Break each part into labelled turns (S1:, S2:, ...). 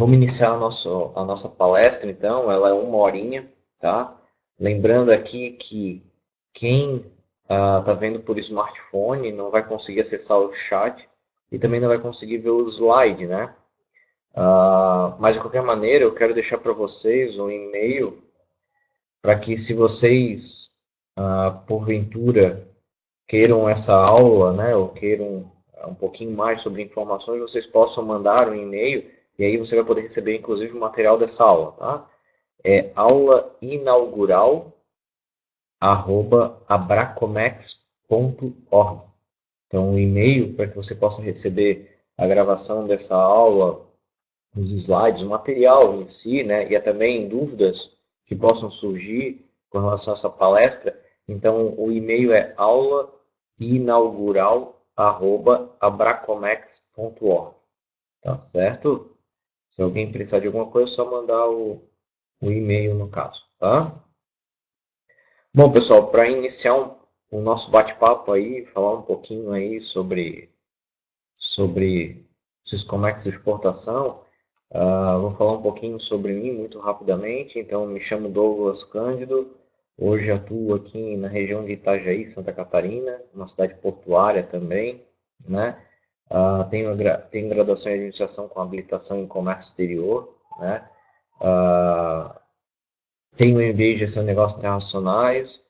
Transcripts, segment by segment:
S1: Vamos iniciar a nossa palestra, então. Ela é 1 horinha, tá? Lembrando aqui que quem está vendo por smartphone não vai conseguir acessar o chat e também não vai conseguir ver o slide, né? Mas, de qualquer maneira, eu quero deixar para vocês um e-mail para que, se vocês, porventura, queiram essa aula, né, ou queiram um pouquinho mais sobre informações, vocês possam mandar um e-mail e aí você vai poder receber, inclusive, o material dessa aula, tá? É aulainaugural@abracomex.org. Então, um e-mail para que você possa receber a gravação dessa aula, os slides, o material em si, né, e também dúvidas que possam surgir com relação a essa palestra. Então, o e-mail é aulainaugural@abracomex.org. Tá certo? Se alguém precisar de alguma coisa, é só mandar o e-mail no caso, tá? Bom, pessoal, para iniciar o nosso bate-papo aí, falar um pouquinho aí sobre Syscomex exportação, vou falar um pouquinho sobre mim muito rapidamente. Então, me chamo Douglas Cândido, hoje atuo aqui na região de Itajaí, Santa Catarina, uma cidade portuária também, né? Tenho graduação em administração com habilitação em comércio exterior, né? Tenho MBA em gestão de negócios internacionais,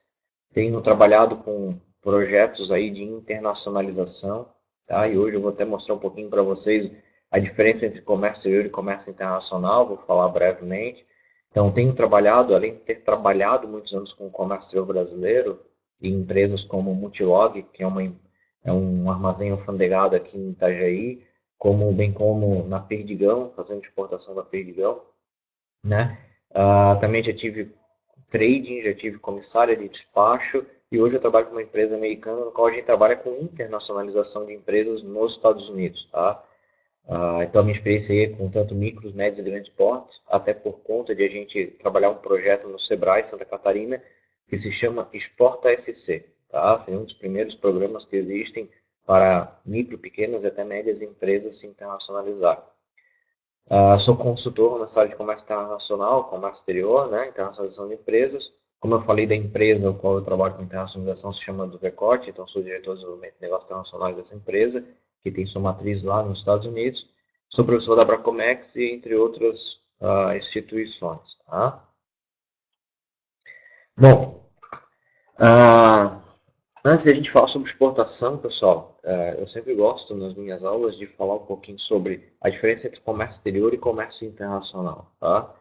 S1: tenho trabalhado com projetos aí de internacionalização, tá? E hoje eu vou até mostrar um pouquinho para vocês a diferença entre comércio exterior e comércio internacional, vou falar brevemente. Então, tenho trabalhado, além de ter trabalhado muitos anos com o comércio exterior brasileiro, em empresas como Multilog, que é um armazém alfandegado aqui em Itajaí, bem como na Perdigão, fazendo exportação da Perdigão, né? Também já tive trading, já tive comissária de despacho e hoje eu trabalho com uma empresa americana no qual a gente trabalha com internacionalização de empresas nos Estados Unidos, tá? Então a minha experiência aí é com tanto micros, médios e grandes portes, até por conta de a gente trabalhar um projeto no Sebrae, Santa Catarina, que se chama Exporta SC, tá? Seria um dos primeiros programas que existem para micro, pequenas e até médias empresas se internacionalizar. Sou consultor nessa área de comércio internacional, comércio exterior, né, internacionalização de empresas. Como eu falei da empresa no qual eu trabalho com internacionalização, se chama do Vecote, então sou diretor de desenvolvimento de negócios internacionais dessa empresa, que tem sua matriz lá nos Estados Unidos. Sou professor da Abracomex e entre outras instituições. Tá? Bom, antes de a gente falar sobre exportação, pessoal, eu sempre gosto nas minhas aulas de falar um pouquinho sobre a diferença entre comércio exterior e comércio internacional. Tá?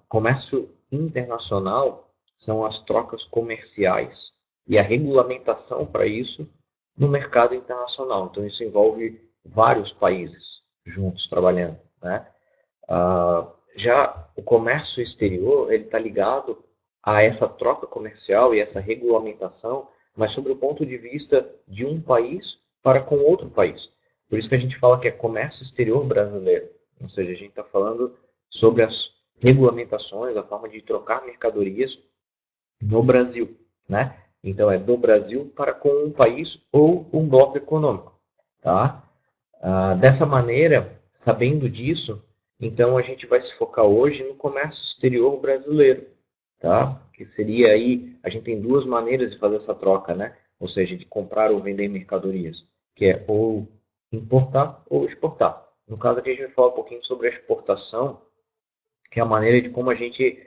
S1: Comércio internacional são as trocas comerciais e a regulamentação para isso no mercado internacional. Então, isso envolve vários países juntos trabalhando, né? Já o comércio exterior, ele está ligado a essa troca comercial e essa regulamentação, mas sobre o ponto de vista de um país para com outro país. Por isso que a gente fala que é comércio exterior brasileiro. Ou seja, a gente está falando sobre as regulamentações, a forma de trocar mercadorias no Brasil, né? Então, é do Brasil para com um país ou um bloco econômico, tá? Dessa maneira, sabendo disso, então a gente vai se focar hoje no comércio exterior brasileiro, tá? Que seria aí, a gente tem duas maneiras de fazer essa troca, né? Ou seja, de comprar ou vender mercadorias, que é ou importar ou exportar. No caso aqui a gente vai falar um pouquinho sobre a exportação, que é a maneira de como a gente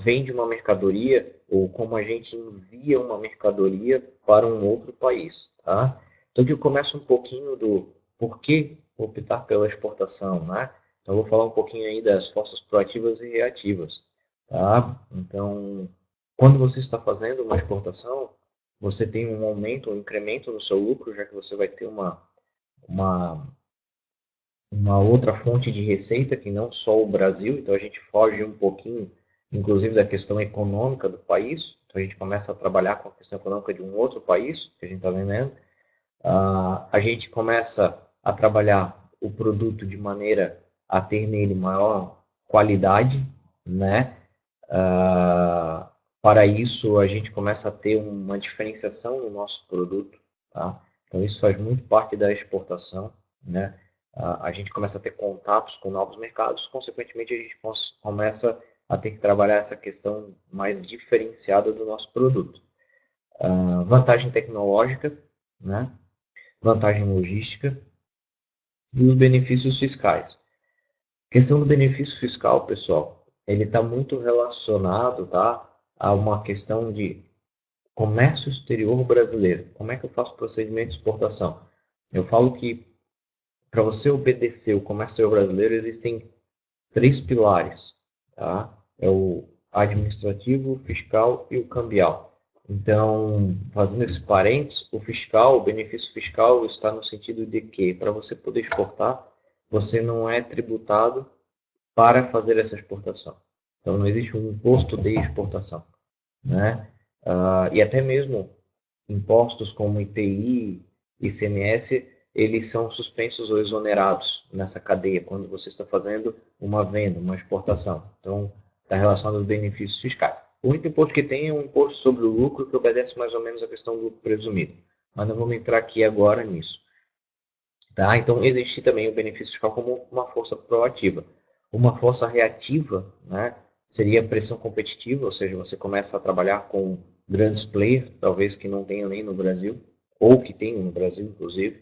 S1: vende uma mercadoria ou como a gente envia uma mercadoria para um outro país, tá? Então aqui eu começo um pouquinho do porquê optar pela exportação, né? Então eu vou falar um pouquinho aí das forças proativas e reativas, tá? Então, quando você está fazendo uma exportação, você tem um aumento, um incremento no seu lucro, já que você vai ter uma outra fonte de receita que não só o Brasil. Então a gente foge um pouquinho, inclusive, da questão econômica do país. Então a gente começa a trabalhar com a questão econômica de um outro país que a gente está vendendo. A gente começa a trabalhar o produto de maneira a ter nele maior qualidade, né? Para isso, a gente começa a ter uma diferenciação no nosso produto, tá? Então, isso faz muito parte da exportação, né? a gente começa a ter contatos com novos mercados, consequentemente a gente começa a ter que trabalhar essa questão mais diferenciada do nosso produto. Vantagem tecnológica, né? Vantagem logística e os benefícios fiscais. A questão do benefício fiscal, pessoal, ele está muito relacionado, tá, a uma questão de comércio exterior brasileiro. Como é que eu faço o procedimento de exportação? Eu falo que para você obedecer o comércio exterior brasileiro existem 3 pilares, tá? É o administrativo, o fiscal e o cambial. Então, fazendo esse parênteses, o fiscal, o benefício fiscal está no sentido de que, para você poder exportar, você não é tributado para fazer essa exportação. Então, não existe um imposto de exportação, né? E até mesmo impostos como IPI, ICMS, eles são suspensos ou exonerados nessa cadeia quando você está fazendo uma venda, uma exportação. Então, está relacionado aos benefícios fiscais. O único imposto que tem é um imposto sobre o lucro que obedece mais ou menos à questão do lucro presumido. Mas não vamos entrar aqui agora nisso. Tá? Então, existe também o benefício fiscal como uma força proativa. Uma força reativa, né, seria a pressão competitiva, ou seja, você começa a trabalhar com grandes players, talvez que não tenham nem no Brasil, ou que tenham no Brasil, inclusive.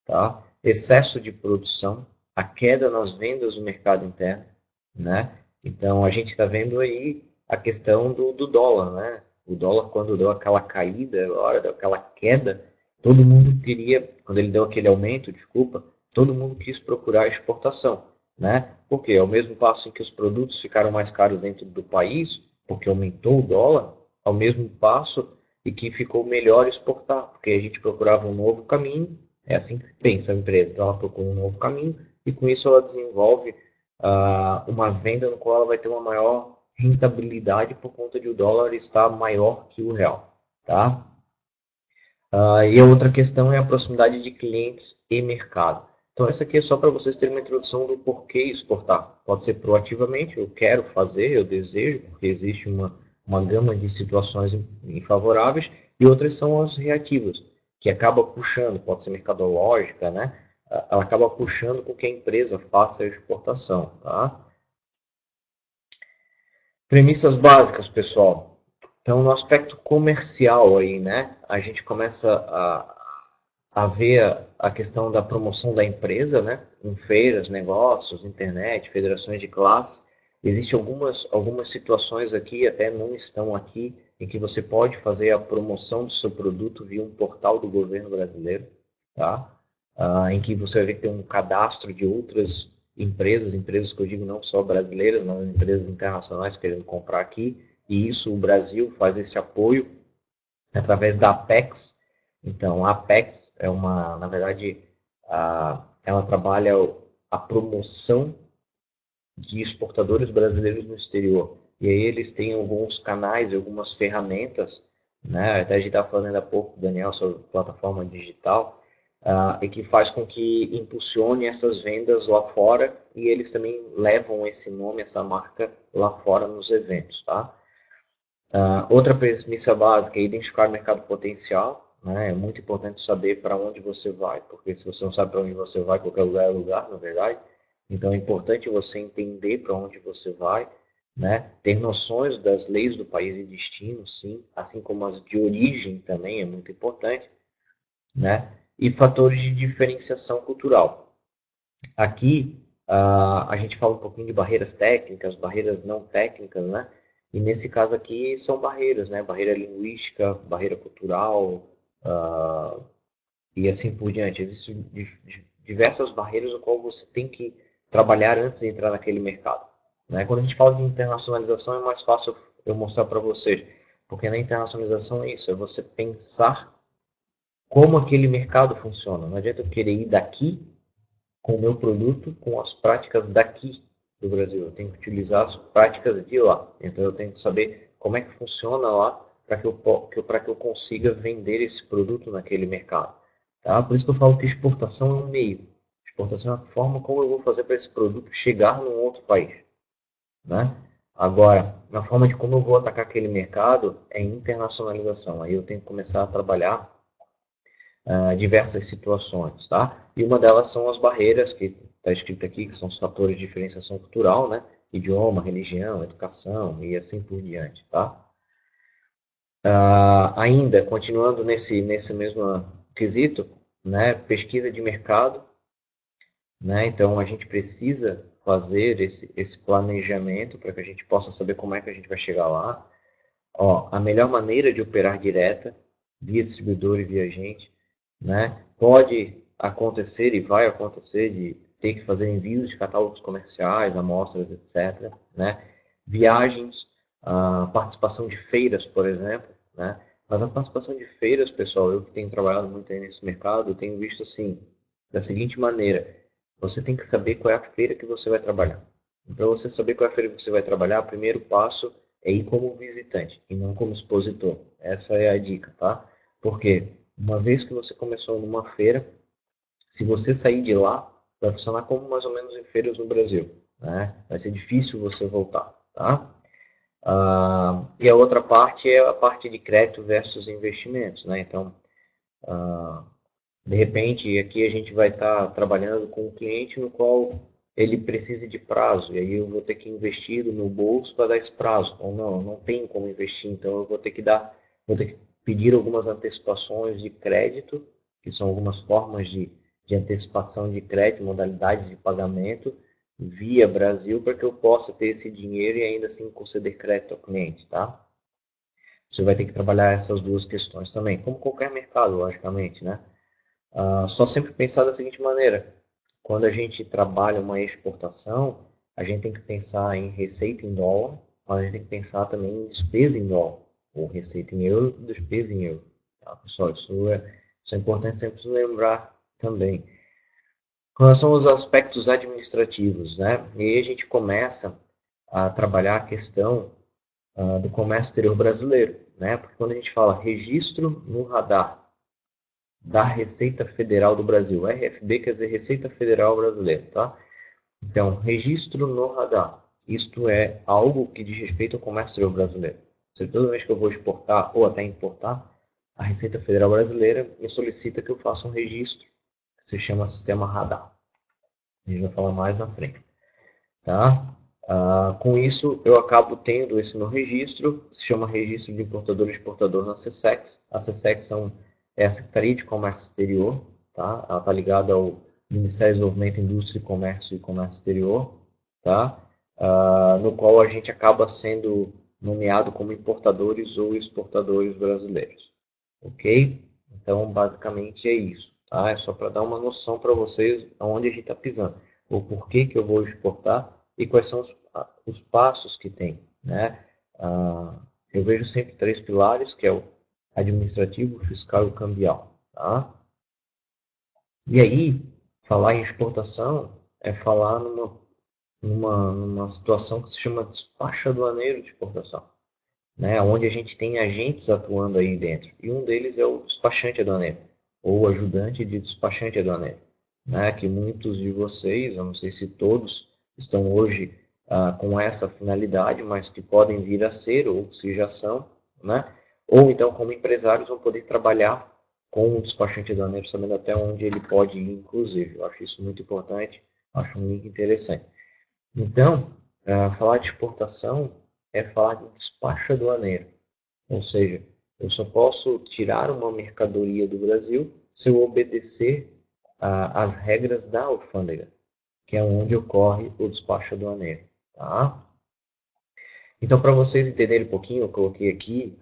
S1: Tá? Excesso de produção, a queda nas vendas do mercado interno. Né? Então, a gente está vendo aí a questão do dólar. Né? O dólar, quando deu aquela caída, a hora daquela queda, todo mundo queria, quando ele deu aquele aumento, desculpa, todo mundo quis procurar exportação, né? Porque ao mesmo passo em que os produtos ficaram mais caros dentro do país, porque aumentou o dólar, ao mesmo passo e que ficou melhor exportar, porque a gente procurava um novo caminho, é assim que pensa a empresa, então ela procura um novo caminho e com isso ela desenvolve uma venda no qual ela vai ter uma maior rentabilidade por conta de o dólar estar maior que o real, tá? E a outra questão é a proximidade de clientes e mercado. Então, essa aqui é só para vocês terem uma introdução do porquê exportar. Pode ser proativamente, eu quero fazer, eu desejo, porque existe uma gama de situações infavoráveis, e outras são as reativas, que acaba puxando, pode ser mercadológica, né? Ela acaba puxando com que a empresa faça a exportação. Tá? Premissas básicas, pessoal. Então, no aspecto comercial aí, né, a gente começa a ver a questão da promoção da empresa, né, em feiras, negócios, internet, federações de classe. Existem algumas situações aqui, até não estão aqui, em que você pode fazer a promoção do seu produto via um portal do governo brasileiro, tá? Em que você vai ver que tem um cadastro de outras empresas que eu digo não só brasileiras, mas empresas internacionais querendo comprar aqui, e isso o Brasil faz esse apoio através da Apex. Então, a Apex é na verdade, ela trabalha a promoção de exportadores brasileiros no exterior. E aí eles têm alguns canais e algumas ferramentas, né? Até a gente estava falando há pouco, Daniel, sobre plataforma digital, e que faz com que impulsione essas vendas lá fora e eles também levam esse nome, essa marca lá fora nos eventos, tá? Outra premissa básica é identificar o mercado potencial, né? É muito importante saber para onde você vai, porque se você não sabe para onde você vai, qualquer lugar é lugar, na verdade. Então é importante você entender para onde você vai, né? Ter noções das leis do país de destino, sim, assim como as de origem também é muito importante, né? E fatores de diferenciação cultural. Aqui a gente fala um pouquinho de barreiras técnicas, barreiras não técnicas, né? E nesse caso aqui são barreiras, né? Barreira linguística, barreira cultural e assim por diante. Existem diversas barreiras no qual você tem que trabalhar antes de entrar naquele mercado, né? Quando a gente fala de internacionalização é mais fácil eu mostrar para vocês, porque na internacionalização é isso, é você pensar como aquele mercado funciona. Não adianta eu querer ir daqui com o meu produto, com as práticas daqui do Brasil. Eu tenho que utilizar as práticas de lá. Então eu tenho que saber como é que funciona lá para que eu consiga vender esse produto naquele mercado. Tá? Por isso que eu falo que exportação é um meio. Exportação é a forma como eu vou fazer para esse produto chegar num outro país. Né? Agora, na forma de como eu vou atacar aquele mercado é internacionalização. Aí eu tenho que começar a trabalhar diversas situações, tá? E uma delas são as barreiras, que está escrito aqui, que são os fatores de diferenciação cultural, né? Idioma, religião, educação e assim por diante, tá? Ainda, continuando nesse mesmo quesito, né? Pesquisa de mercado, né? Então, a gente precisa fazer esse planejamento para que a gente possa saber como é que a gente vai chegar lá. Ó, a melhor maneira de operar direta, via distribuidor e via agente, né? Pode acontecer e vai acontecer de ter que fazer envios de catálogos comerciais, amostras, etc., né? Viagens, participação de feiras, por exemplo, né? Mas a participação de feiras, pessoal, eu que tenho trabalhado muito aí nesse mercado, eu tenho visto assim, da seguinte maneira: você tem que saber qual é a feira que você vai trabalhar. Para você saber qual é a feira que você vai trabalhar, o primeiro passo é ir como visitante e não como expositor. Essa é a dica, tá? Porque uma vez que você começou numa feira, se você sair de lá, vai funcionar como mais ou menos em feiras no Brasil, né? Vai ser difícil você voltar, tá? E a outra parte é a parte de crédito versus investimentos, né? Então, de repente, aqui a gente vai estar trabalhando com um cliente no qual ele precisa de prazo, e aí eu vou ter que investir do meu bolso para dar esse prazo. Ou não tenho como investir, então eu vou ter que pedir algumas antecipações de crédito, que são algumas formas de antecipação de crédito, modalidades de pagamento via Brasil, para que eu possa ter esse dinheiro e ainda assim conceder crédito ao cliente, tá? Você vai ter que trabalhar essas duas questões também, como qualquer mercado, logicamente, né? Só sempre pensar da seguinte maneira: quando a gente trabalha uma exportação, a gente tem que pensar em receita em dólar, mas a gente tem que pensar também em despesa em dólar, ou receita em euro, despesa em euro. Tá, pessoal? Isso é importante sempre lembrar também. Com relação aos aspectos administrativos, né? E aí a gente começa a trabalhar a questão do comércio exterior brasileiro, né? Porque quando a gente fala registro no radar da Receita Federal do Brasil. RFB quer dizer Receita Federal Brasileira, tá? Então, registro no radar. Isto é algo que diz respeito ao comércio exterior brasileiro. Se toda vez que eu vou exportar ou até importar, a Receita Federal Brasileira me solicita que eu faça um registro, que se chama Sistema Radar. A gente vai falar mais na frente, tá? Com isso, eu acabo tendo esse meu registro, se chama Registro de Importador e Exportador na SESEX. A SESEX é a Secretaria de Comércio Exterior, tá? Ela está ligada ao Ministério do Desenvolvimento, Indústria, Comércio e Comércio Exterior, tá? No qual a gente acaba sendo nomeado como importadores ou exportadores brasileiros, ok? Então, basicamente é isso, tá? É só para dar uma noção para vocês aonde a gente está pisando, o porquê que eu vou exportar e quais são os passos que tem, né? Eu vejo sempre três pilares, que é o administrativo, fiscal e cambial, tá? E aí, falar em exportação é falar numa situação que se chama despacho aduaneiro de exportação, né? Onde a gente tem agentes atuando aí dentro. E um deles é o despachante aduaneiro, ou ajudante de despachante aduaneiro, né? Que muitos de vocês, eu não sei se todos, estão hoje com essa finalidade, mas que podem vir a ser, ou se já são, né? Ou então, como empresários, vão poder trabalhar com o despachante aduaneiro, sabendo até onde ele pode ir, inclusive. Eu acho isso muito importante, acho um link interessante. Então, falar de exportação é falar de despacho aduaneiro. Ou seja, eu só posso tirar uma mercadoria do Brasil se eu obedecer às regras da alfândega, que é onde ocorre o despacho aduaneiro. Tá? Então, para vocês entenderem um pouquinho, eu coloquei aqui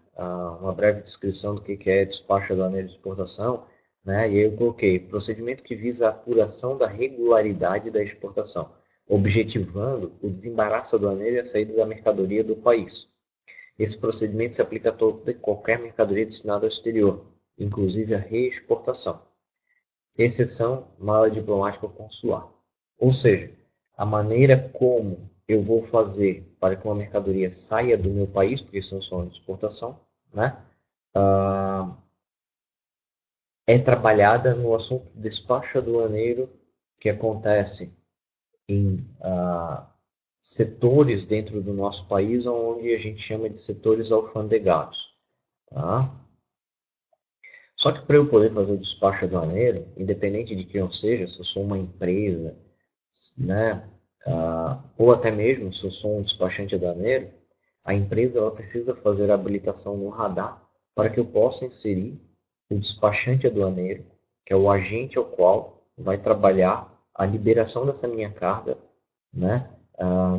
S1: uma breve descrição do que é despacho aduaneiro de exportação, né? E aí eu coloquei procedimento que visa a apuração da regularidade da exportação, objetivando o desembaraço aduaneiro e a saída da mercadoria do país. Esse procedimento se aplica a toda e qualquer mercadoria destinada ao exterior, inclusive a reexportação. Exceção, mala diplomática ou consular. Ou seja, a maneira como eu vou fazer para que uma mercadoria saia do meu país, porque isso é de exportação, né? É trabalhada no assunto despacho aduaneiro, que acontece em setores dentro do nosso país, onde a gente chama de setores alfandegados. Tá? Só que para eu poder fazer o despacho aduaneiro, independente de quem eu seja, se eu sou uma empresa, né, ou até mesmo se eu sou um despachante aduaneiro, a empresa ela precisa fazer a habilitação no radar para que eu possa inserir o despachante aduaneiro, que é o agente ao qual vai trabalhar a liberação dessa minha carga, né,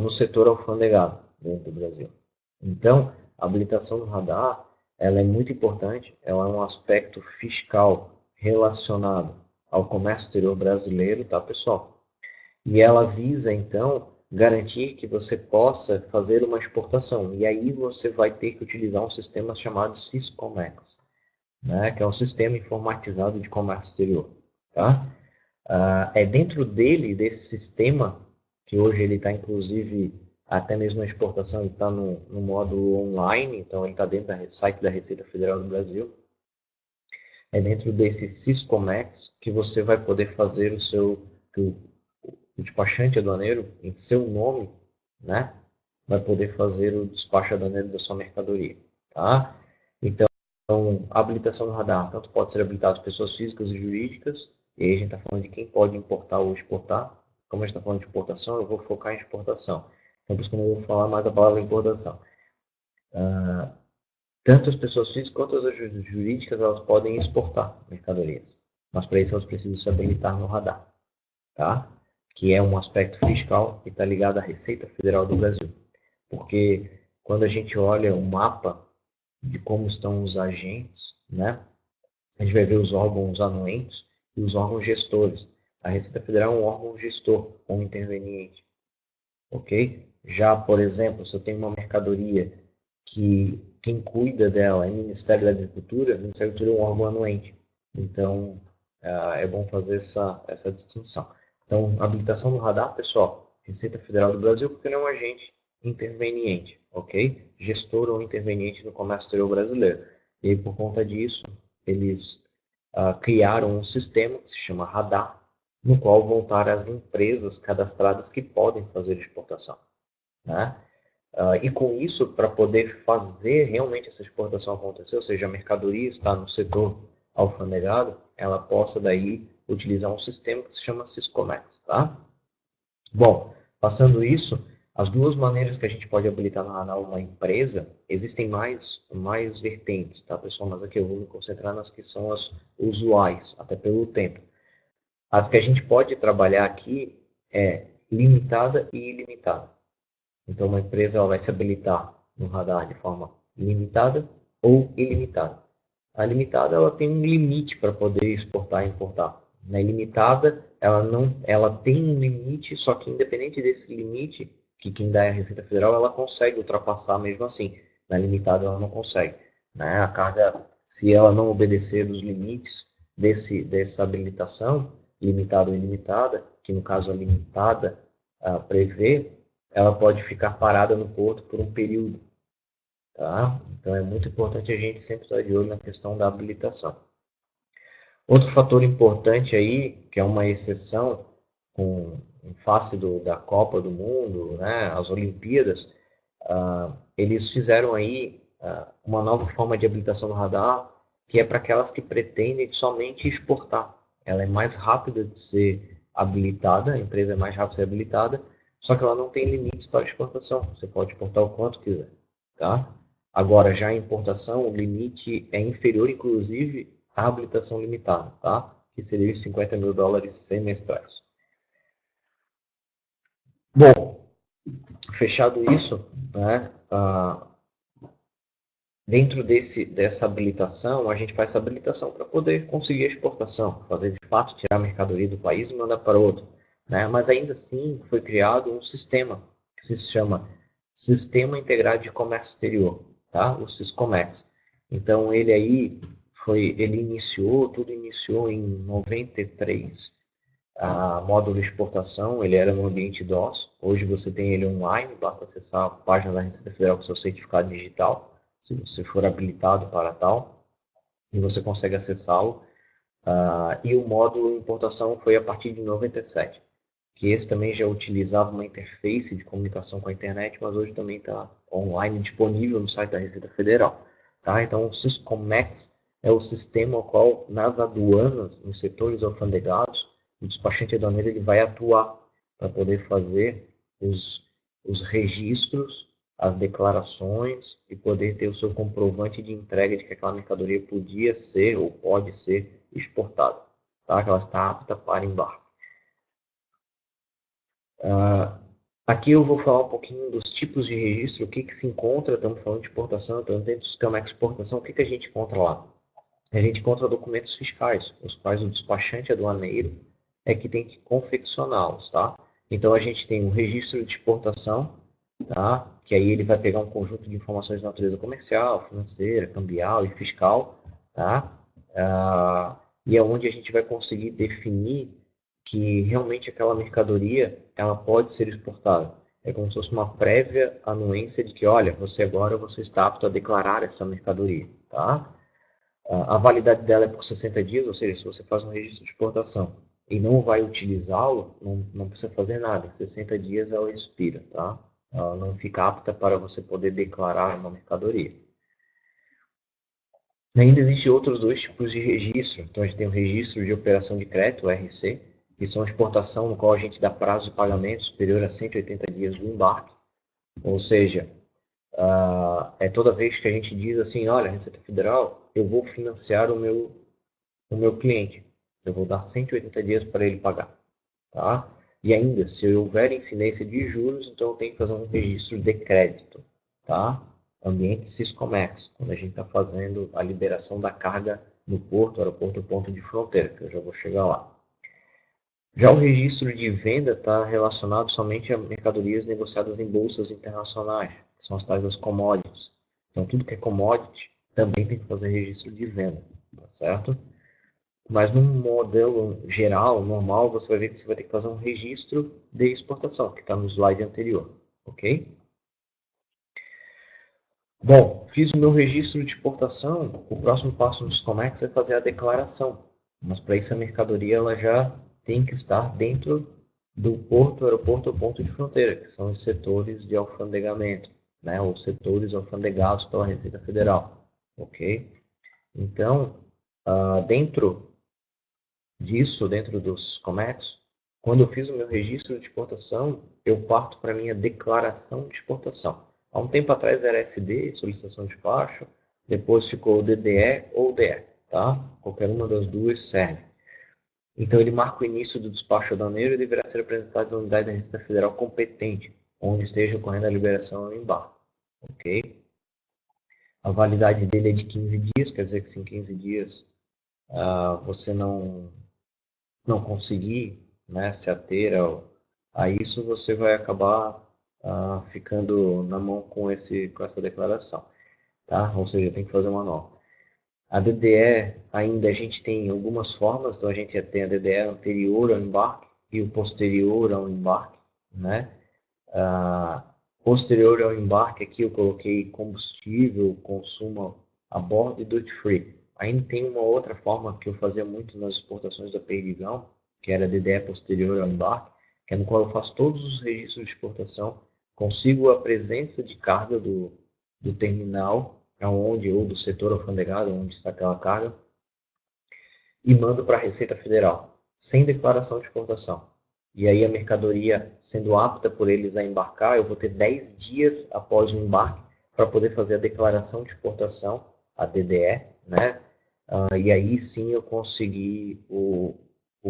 S1: no setor alfandegado dentro do Brasil. Então, a habilitação no radar ela é muito importante, ela é um aspecto fiscal relacionado ao comércio exterior brasileiro, tá, pessoal? E ela visa, então, garantir que você possa fazer uma exportação. E aí você vai ter que utilizar um sistema chamado Syscomex, né, que é um sistema informatizado de comércio exterior. Tá? É dentro dele, desse sistema, que hoje ele está, inclusive, até mesmo a exportação, ele está no modo online, então ele está dentro do site da Receita Federal do Brasil. É dentro desse Syscomex que você vai poder fazer o despachante aduaneiro, em seu nome, né, vai poder fazer o despacho aduaneiro da sua mercadoria. Tá? Então, a habilitação no radar tanto pode ser habilitado de pessoas físicas e jurídicas, e aí a gente está falando de quem pode importar ou exportar. Como a gente está falando de exportação, eu vou focar em exportação. Então, por isso que eu não vou falar mais a palavra importação. Tanto as pessoas físicas quanto as jurídicas, elas podem exportar mercadorias. Mas para isso elas precisam se habilitar no radar. Tá? Que é um aspecto fiscal que está ligado à Receita Federal do Brasil. Porque quando a gente olha o mapa de como estão os agentes, né, a gente vai ver os órgãos anuentes e os órgãos gestores. A Receita Federal é um órgão gestor, um interveniente. Ok? Já, por exemplo, se eu tenho uma mercadoria que quem cuida dela é o Ministério da Agricultura, o Ministério da Agricultura é um órgão anuente. Então, é bom fazer essa distinção. Então, habilitação no radar, pessoal, Receita Federal do Brasil, porque ele é um agente interveniente, ok? Gestor ou interveniente no comércio exterior brasileiro. E aí, por conta disso, eles criaram um sistema que se chama radar, no qual vão estar as empresas cadastradas que podem fazer exportação. Né? E com isso, para poder fazer realmente essa exportação acontecer, ou seja, a mercadoria está no setor alfanegado, ela possa daí utilizar um sistema que se chama Syscomex, tá? Bom, passando isso, as duas maneiras que a gente pode habilitar no radar uma empresa, existem mais vertentes, tá, pessoal? Mas aqui eu vou me concentrar nas que são as usuais, até pelo tempo. As que a gente pode trabalhar aqui é limitada e ilimitada. Então, uma empresa ela vai se habilitar no radar de forma limitada ou ilimitada. A limitada ela tem um limite para poder exportar e importar. Na ilimitada, ela tem um limite, só que independente desse limite, que quem dá é a Receita Federal, ela consegue ultrapassar mesmo assim. Na limitada, ela não consegue. Né? A carga, se ela não obedecer os limites dessa habilitação, limitada ou ilimitada, que no caso a limitada prevê, ela pode ficar parada no porto por um período. Tá? Então é muito importante a gente sempre estar de olho na questão da habilitação. Outro fator importante aí, que é uma exceção em face da Copa do Mundo, né, as Olimpíadas, eles fizeram aí uma nova forma de habilitação no radar, que é para aquelas que pretendem somente exportar. Ela é mais rápida de ser habilitada, a empresa é mais rápida de ser habilitada, só que ela não tem limites para exportação. Você pode exportar o quanto quiser. Tá? Agora, já a importação, o limite é inferior, inclusive, à habilitação limitada, tá? Que seria os $50 mil semestrais. Bom, fechado isso, né, dentro dessa habilitação, a gente faz essa habilitação para poder conseguir a exportação, fazer de fato, tirar a mercadoria do país e mandar para outro. Né? Mas ainda assim foi criado um sistema que se chama Sistema Integrado de Comércio Exterior, tá? O Syscomex. Então ele aí tudo iniciou em 93. A módulo de exportação, ele era no ambiente DOS. Hoje você tem ele online, basta acessar a página da Receita Federal com seu certificado digital, se você for habilitado para tal, e você consegue acessá-lo. E o módulo de importação foi a partir de 97, que esse também já utilizava uma interface de comunicação com a internet, mas hoje também está online, disponível no site da Receita Federal. Tá? Então, o Syscomex é o sistema ao qual, nas aduanas, nos setores alfandegados, o despachante aduaneiro ele vai atuar para poder fazer os registros, as declarações e poder ter o seu comprovante de entrega de que aquela mercadoria podia ser ou pode ser exportada, tá? Que ela está apta para embarque. Aqui eu vou falar um pouquinho dos tipos de registro, o que se encontra, estamos falando de exportação, estamos dentro do sistema de exportação, o que a gente encontra lá? A gente encontra documentos fiscais, os quais o despachante aduaneiro é que tem que confeccioná-los, tá? Então a gente tem um registro de exportação, tá? Que aí ele vai pegar um conjunto de informações de natureza comercial, financeira, cambial e fiscal, tá? E é onde a gente vai conseguir definir que realmente aquela mercadoria ela pode ser exportada. É como se fosse uma prévia anuência de que, olha, você está apto a declarar essa mercadoria, tá? A validade dela é por 60 dias, ou seja, se você faz um registro de exportação e não vai utilizá-lo, não precisa fazer nada. Em 60 dias ela expira, tá? Ela não fica apta para você poder declarar uma mercadoria. Ainda existem outros dois tipos de registro. Então a gente tem o registro de operação de crédito, o RC, que são exportação no qual a gente dá prazo de pagamento superior a 180 dias do embarque. Ou seja, é toda vez que a gente diz assim, olha, Receita Federal, eu vou financiar o meu cliente. Eu vou dar 180 dias para ele pagar. Tá? E ainda, se houver incidência de juros, então eu tenho que fazer um registro de crédito. Tá? Ambiente Siscomex, quando a gente está fazendo a liberação da carga no porto, aeroporto, ponto de fronteira, que eu já vou chegar lá. Já o registro de venda está relacionado somente a mercadorias negociadas em bolsas internacionais, que são as tais das commodities. Então, tudo que é commodity também tem que fazer registro de venda, tá certo? Mas num modelo geral, normal, você vai ver que você vai ter que fazer um registro de exportação, que está no slide anterior, ok? Bom, fiz o meu registro de exportação, o próximo passo no Siscomex é fazer a declaração. Mas para isso a mercadoria ela já tem que estar dentro do porto, aeroporto ou ponto de fronteira, que são os setores de alfandegamento, né, ou setores alfandegados pela Receita Federal, ok? Então, dentro disso, dentro dos comércios, quando eu fiz o meu registro de exportação, eu parto para a minha declaração de exportação. Há um tempo atrás era SD, solicitação de despacho, depois ficou DDE ou DE, tá? Qualquer uma das duas serve. Então ele marca o início do despacho aduaneiro e deverá ser apresentado na unidade da Receita Federal competente, onde esteja ocorrendo a liberação ao embarque, ok? A validade dele é de 15 dias, quer dizer que se em 15 dias você não conseguir, né, se ater a isso, você vai acabar ficando na mão com essa declaração, tá? Ou seja, tem que fazer uma nova. A DDE, ainda a gente tem algumas formas, então a gente tem a DDE anterior ao embarque e o posterior ao embarque, né? Posterior ao embarque, aqui eu coloquei combustível, consumo a bordo e duty free. Ainda tem uma outra forma que eu fazia muito nas exportações da Perdigão, que era a DDE posterior ao embarque, que é no qual eu faço todos os registros de exportação, consigo a presença de carga do terminal, aonde ou do setor alfandegado, onde está aquela carga, e mando para a Receita Federal, sem declaração de exportação. E aí a mercadoria sendo apta por eles a embarcar, eu vou ter 10 dias após o embarque para poder fazer a declaração de exportação, a DDE, né? E aí sim eu consegui o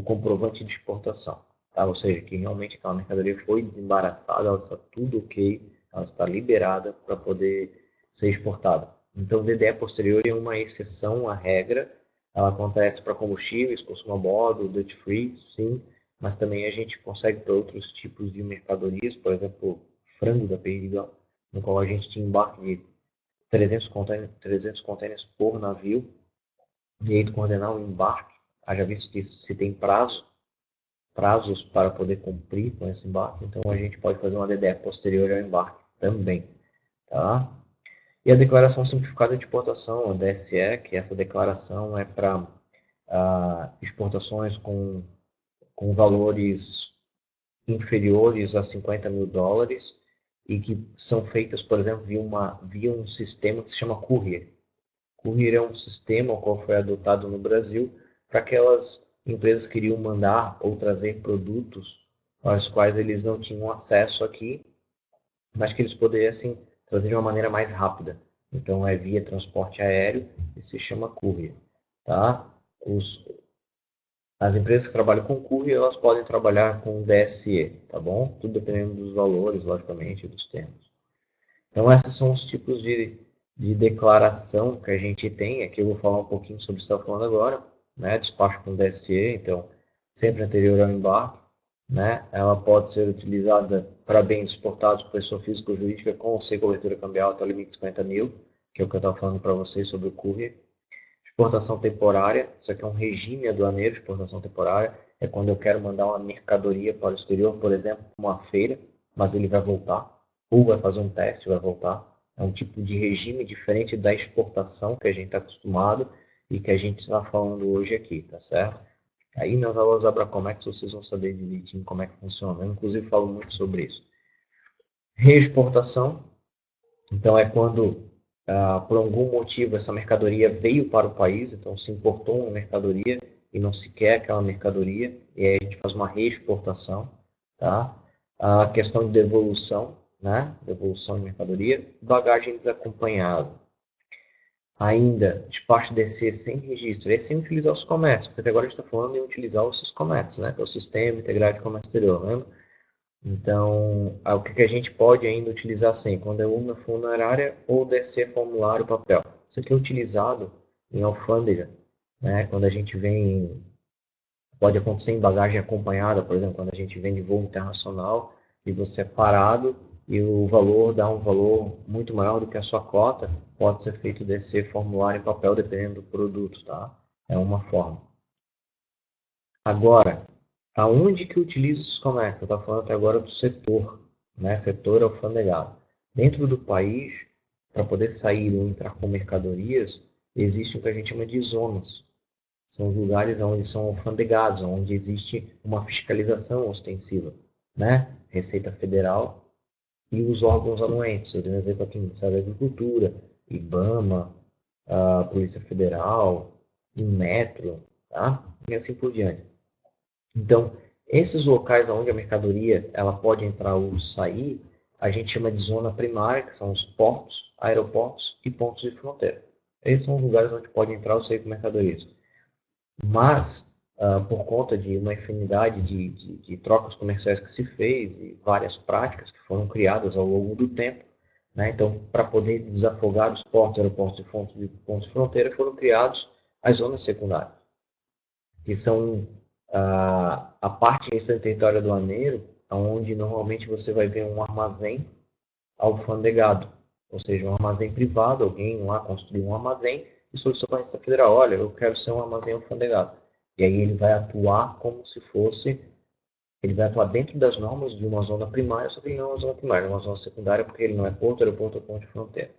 S1: comprovante de exportação, tá? Ou seja, que realmente aquela mercadoria foi desembaraçada, ela está tudo ok, ela está liberada para poder ser exportada. Então, o DDE posterior é uma exceção à regra. Ela acontece para combustíveis, consumo a bordo, duty free, sim, mas também a gente consegue para outros tipos de mercadorias, por exemplo, frango da Perdigão, no qual a gente tinha embarque de 300 containers por navio, e aí coordenar o embarque, haja visto que se tem prazos para poder cumprir com esse embarque, então a gente pode fazer uma DDE posterior ao embarque também, tá? E a declaração simplificada de exportação, a DSE, que essa declaração é para exportações com valores inferiores a 50 mil dólares e que são feitas, por exemplo, via um sistema que se chama Courier. Courier é um sistema qual foi adotado no Brasil para aquelas empresas que queriam mandar ou trazer produtos aos quais eles não tinham acesso aqui, mas que eles pudessem trazer de uma maneira mais rápida. Então é via transporte aéreo e se chama courier. Tá? As empresas que trabalham com courier, elas podem trabalhar com DSE, tá bom? Tudo dependendo dos valores, logicamente, e dos termos. Então esses são os tipos de declaração que a gente tem. Aqui eu vou falar um pouquinho sobre o que você está falando agora, né? Despacho com DSE, então sempre anterior ao embarque, né? Ela pode ser utilizada para bens exportados por pessoa física ou jurídica com ou sem cobertura cambial até o limite de 50 mil, que é o que eu estava falando para vocês sobre o courier. Exportação temporária, isso aqui é um regime aduaneiro de exportação temporária, é quando eu quero mandar uma mercadoria para o exterior, por exemplo, uma feira, mas ele vai voltar, ou vai fazer um teste, vai voltar. É um tipo de regime diferente da exportação que a gente está acostumado e que a gente está falando hoje aqui, tá certo? Aí nas aulas Abracomex vocês vão saber direitinho como é que funciona. Eu, inclusive, falo muito sobre isso. Reexportação, então é quando por algum motivo essa mercadoria veio para o país, então se importou uma mercadoria e não se quer aquela mercadoria, e aí a gente faz uma reexportação, tá? A questão de devolução, né? Devolução de mercadoria, bagagem desacompanhada. Ainda, despacho DC sem registro, é sem utilizar os comércios, porque agora a gente está falando em utilizar os comércios, né? Que é o Sistema Integrado de Comércio Exterior, lembra? Então, o que a gente pode ainda utilizar sim, quando é urna funerária ou descer formulário papel. Isso aqui é utilizado em alfândega, né? Quando a gente vem, pode acontecer em bagagem acompanhada, por exemplo, quando a gente vem de voo internacional e você é parado e o valor dá um valor muito maior do que a sua cota, pode ser feito descer formulário em papel dependendo do produto, tá? É uma forma. Agora, aonde que utiliza esses comércios? Eu estava falando até agora do setor, né? Setor alfandegado. Dentro do país, para poder sair ou entrar com mercadorias, existe o que a gente chama de zonas. São os lugares onde são alfandegados, onde existe uma fiscalização ostensiva, né? Receita Federal e os órgãos anuentes. Eu dei um exemplo aqui, Ministério da Agricultura, IBAMA, a Polícia Federal, Inmetro, tá? E assim por diante. Então, esses locais onde a mercadoria ela pode entrar ou sair, a gente chama de zona primária, que são os portos, aeroportos e pontos de fronteira. Esses são os lugares onde pode entrar ou sair com mercadorias. Mas, por conta de uma infinidade de trocas comerciais que se fez e várias práticas que foram criadas ao longo do tempo, né? Então, para poder desafogar os portos, aeroportos e pontos de fronteira, foram criados as zonas secundárias, que são a parte em território aduaneiro, onde normalmente você vai ver um armazém alfandegado, ou seja, um armazém privado, alguém lá construiu um armazém e solicitou para a Receita Federal, olha, eu quero ser um armazém alfandegado. E aí ele vai atuar como se fosse, ele vai atuar dentro das normas de uma zona primária, só que ele não é uma zona primária, é uma zona secundária, porque ele não é porto, aeroporto ou ponto de fronteira.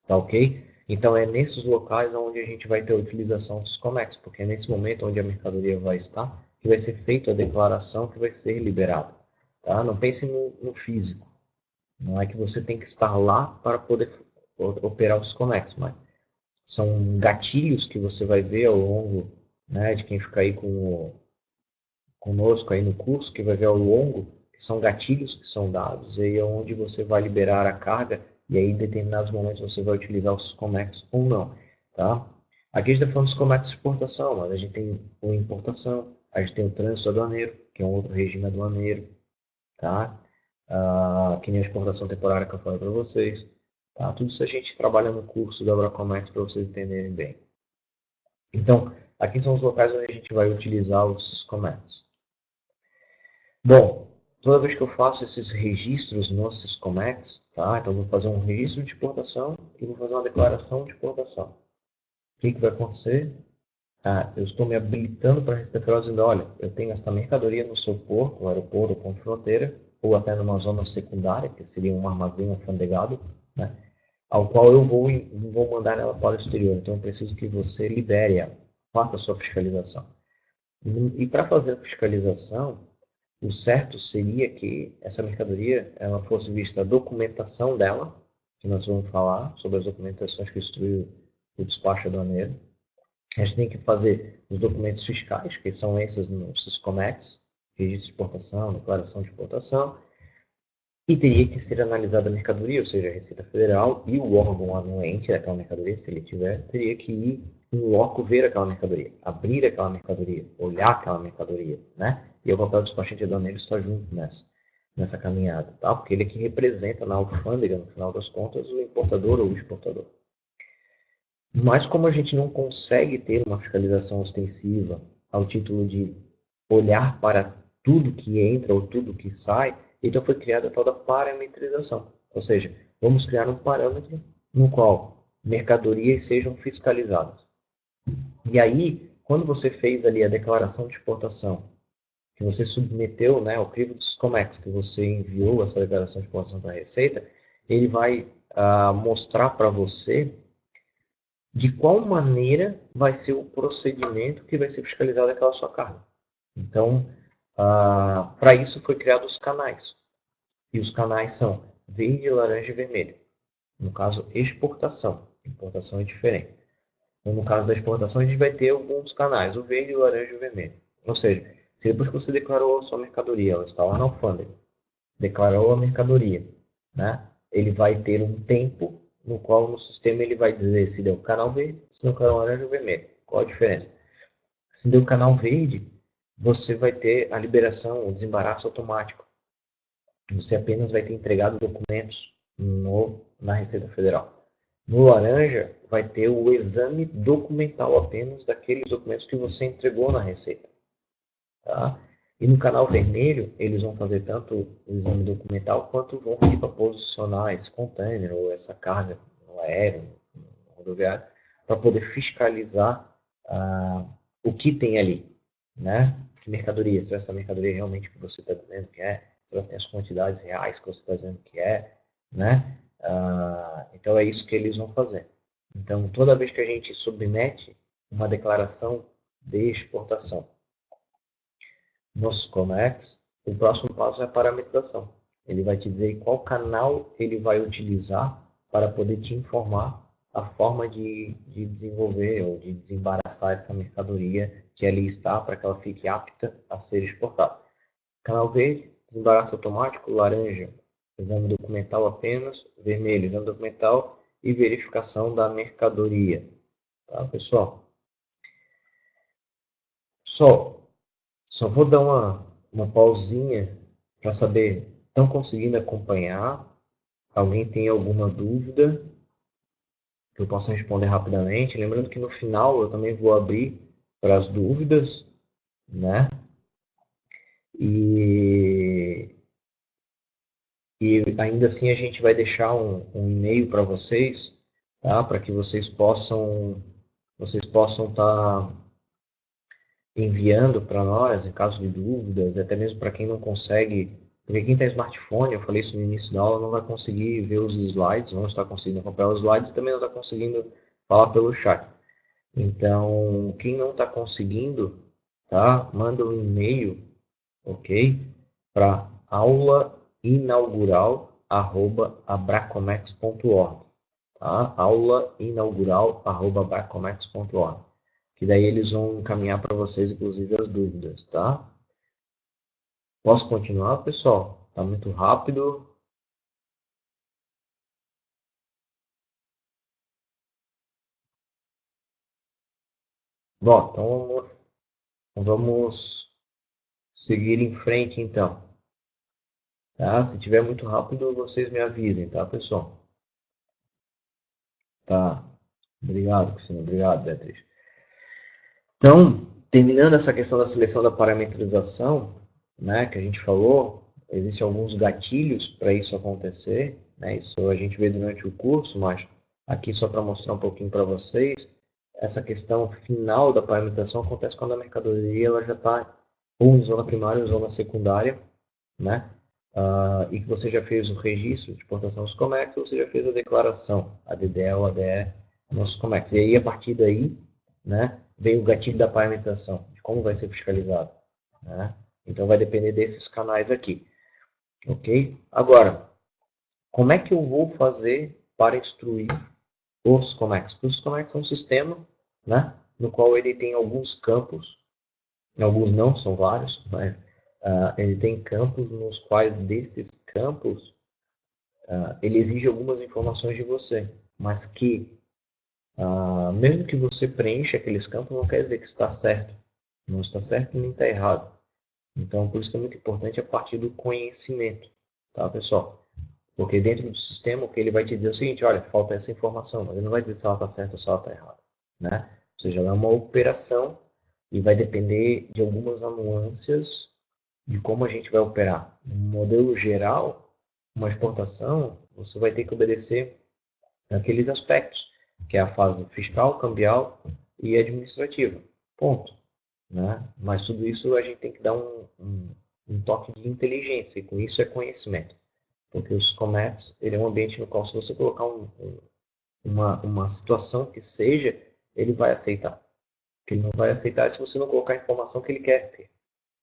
S1: Tá ok? Então é nesses locais onde a gente vai ter a utilização dos COMEX, porque é nesse momento onde a mercadoria vai estar, que vai ser feita a declaração que vai ser liberada. Tá? Não pense no físico. Não é que você tem que estar lá para poder operar os COMEX, mas são gatilhos que você vai ver ao longo, né, de quem fica aí conosco aí no curso, que vai ver ao longo, que são gatilhos que são dados, e aí é onde você vai liberar a carga, e aí em determinados momentos você vai utilizar os COMEX ou não, tá? Aqui a gente está falando dos COMEX de exportação, mas a gente tem o importação, a gente tem o trânsito aduaneiro, que é um outro regime aduaneiro, tá? Que nem a exportação temporária que eu falei para vocês, tá? Tudo isso a gente trabalha no curso da Abracomex para vocês entenderem bem. Então, aqui são os locais onde a gente vai utilizar os COMEX. Bom, toda vez que eu faço esses registros no Syscomex, tá? Então eu vou fazer um registro de exportação e vou fazer uma declaração de exportação. O que vai acontecer? Eu estou me habilitando para a Receita Federal dizendo, olha, eu tenho essa mercadoria no seu porto, no aeroporto ou ponto de fronteira, ou até numa zona secundária, que seria um armazém alfandegado, né? Ao qual eu vou mandar ela para o exterior. Então eu preciso que você libere ela, faça a sua fiscalização. E para fazer a fiscalização, o certo seria que essa mercadoria ela fosse vista a documentação dela, que nós vamos falar sobre as documentações que instruiu o despacho aduaneiro. A gente tem que fazer os documentos fiscais, que são esses no Siscomex, registro de exportação, declaração de exportação, e teria que ser analisada a mercadoria, ou seja, a Receita Federal e o órgão anuente daquela mercadoria, se ele tiver, teria que ir em loco ver aquela mercadoria, abrir aquela mercadoria, olhar aquela mercadoria, né? E o papel do despachante aduaneiro está junto nessa caminhada, tá? Porque ele é que representa na alfândega, no final das contas, o importador ou o exportador. Mas como a gente não consegue ter uma fiscalização ostensiva ao título de olhar para tudo que entra ou tudo que sai, então foi criada a tal da parametrização. Ou seja, vamos criar um parâmetro no qual mercadorias sejam fiscalizadas. E aí, quando você fez ali a declaração de exportação, que você submeteu, né, ao crivo do Siscomex, que você enviou essa declaração de exportação para a Receita, ele vai mostrar para você de qual maneira vai ser o procedimento que vai ser fiscalizado aquela sua carga. Então, para isso foi criado os canais. E os canais são verde, laranja e vermelho. No caso, exportação. Importação é diferente. Então, no caso da exportação, a gente vai ter alguns canais, o verde, o laranja e o vermelho. Ou seja, se depois que você declarou a sua mercadoria, ela está lá na alfândega, declarou a mercadoria, né? Ele vai ter um tempo no qual no sistema ele vai dizer se deu canal verde, se deu canal laranja ou vermelho. Qual a diferença? Se deu canal verde, você vai ter a liberação, o desembaraço automático. Você apenas vai ter entregado documentos na Receita Federal. No laranja, vai ter o exame documental apenas daqueles documentos que você entregou na Receita. Tá? E no canal vermelho, eles vão fazer tanto o exame documental quanto vão pedir para posicionar esse container ou essa carga no aéreo, no rodoviário, para poder fiscalizar o que tem ali, né? Que mercadoria, se essa mercadoria é realmente que você está dizendo que é, se elas têm as quantidades reais que você está dizendo que é, né? Então é isso que eles vão fazer. Então, toda vez que a gente submete uma declaração de exportação no Siscomex, o próximo passo é a parametrização. Ele vai te dizer qual canal ele vai utilizar para poder te informar a forma de desenvolver ou de desembaraçar essa mercadoria que ali está para que ela fique apta a ser exportada. Canal verde, desembaraço automático, laranja, exame documental apenas, vermelho, exame documental e verificação da mercadoria. Tá, pessoal? Só vou dar uma pausinha para saber, estão conseguindo acompanhar? Alguém tem alguma dúvida que eu possa responder rapidamente? Lembrando que no final eu também vou abrir para as dúvidas, né? E ainda assim a gente vai deixar um e-mail para vocês, tá? Para que vocês possam estar enviando para nós, em caso de dúvidas, até mesmo para quem não consegue, porque quem tem smartphone, eu falei isso no início da aula, não vai conseguir ver os slides, não está conseguindo acompanhar os slides e também não está conseguindo falar pelo chat. Então, quem não está conseguindo, tá? Manda um e-mail, ok? Para aulainaugural@abracomex.org, tá? aulainaugural@abracomex.org. Que daí eles vão encaminhar para vocês, inclusive, as dúvidas, tá? Posso continuar, pessoal? Tá muito rápido. Bom, então vamos seguir em frente, então. Tá? Se tiver muito rápido, vocês me avisem, tá, pessoal? Tá. Obrigado, Cristina. Obrigado, Beatriz. Então, terminando essa questão da seleção da parametrização, né, que a gente falou, existem alguns gatilhos para isso acontecer, né, isso a gente vê durante o curso, mas aqui só para mostrar um pouquinho para vocês, essa questão final da parametrização acontece quando a mercadoria ela já está ou em zona primária ou em zona secundária, né, e que você já fez o registro de exportação nos Comex, ou você já fez a declaração, a DDE ou ADE nos Comex. E aí, a partir daí, né, vem o gatilho da parametrização, de como vai ser fiscalizado, né? Então, vai depender desses canais aqui, ok? Agora, como é que eu vou fazer para instruir os COMEX. Os COMEX é um sistema, né, no qual ele tem alguns campos, alguns não, são vários, mas ele tem campos nos quais desses campos ele exige algumas informações de você, mas que mesmo que você preencha aqueles campos, não quer dizer que está certo. Não está certo nem está errado. Então, por isso que é muito importante a partir do conhecimento, tá, pessoal? Porque dentro do sistema, o que ele vai te dizer é o seguinte, olha, falta essa informação, mas ele não vai dizer se ela está certa ou se ela está errada, né? Ou seja, ela é uma operação e vai depender de algumas nuances de como a gente vai operar. No modelo geral, uma exportação, você vai ter que obedecer aqueles aspectos, que é a fase fiscal, cambial e administrativa. Ponto. Né? Mas tudo isso a gente tem que dar um toque de inteligência, e com isso é conhecimento. Porque os COMEX, ele é um ambiente no qual, se você colocar uma situação que seja, ele vai aceitar. O que ele não vai aceitar é se você não colocar a informação que ele quer ter.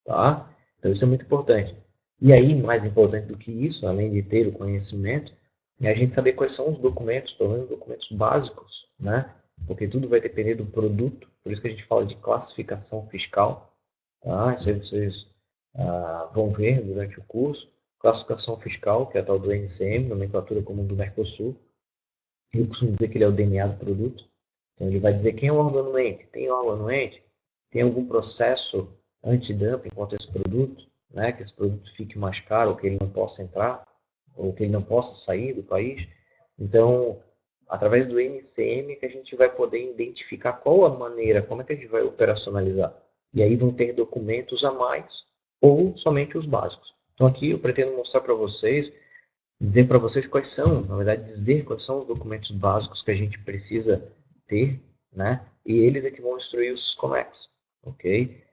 S1: Tá? Então isso é muito importante. E aí, mais importante do que isso, além de ter o conhecimento, é a gente saber quais são os documentos, pelo menos documentos básicos, né? Porque tudo vai depender do produto, por isso que a gente fala de classificação fiscal. Tá? Isso aí vocês vão ver durante o curso. Classificação fiscal, que é a tal do NCM, nomenclatura comum do Mercosul. Eu costumo dizer que ele é o DNA do produto. Então ele vai dizer quem é o órgão anuente. Tem órgão anuente? Tem algum processo anti-dumping contra esse produto? Né? Que esse produto fique mais caro, ou que ele não possa entrar, ou que ele não possa sair do país. Então, através do NCM que a gente vai poder identificar qual a maneira, como é que a gente vai operacionalizar. E aí vão ter documentos a mais ou somente os básicos. Então aqui eu pretendo mostrar para vocês, dizer para vocês quais são, na verdade dizer quais são os documentos básicos que a gente precisa ter, né? E eles é que vão instruir os COMEX, ok?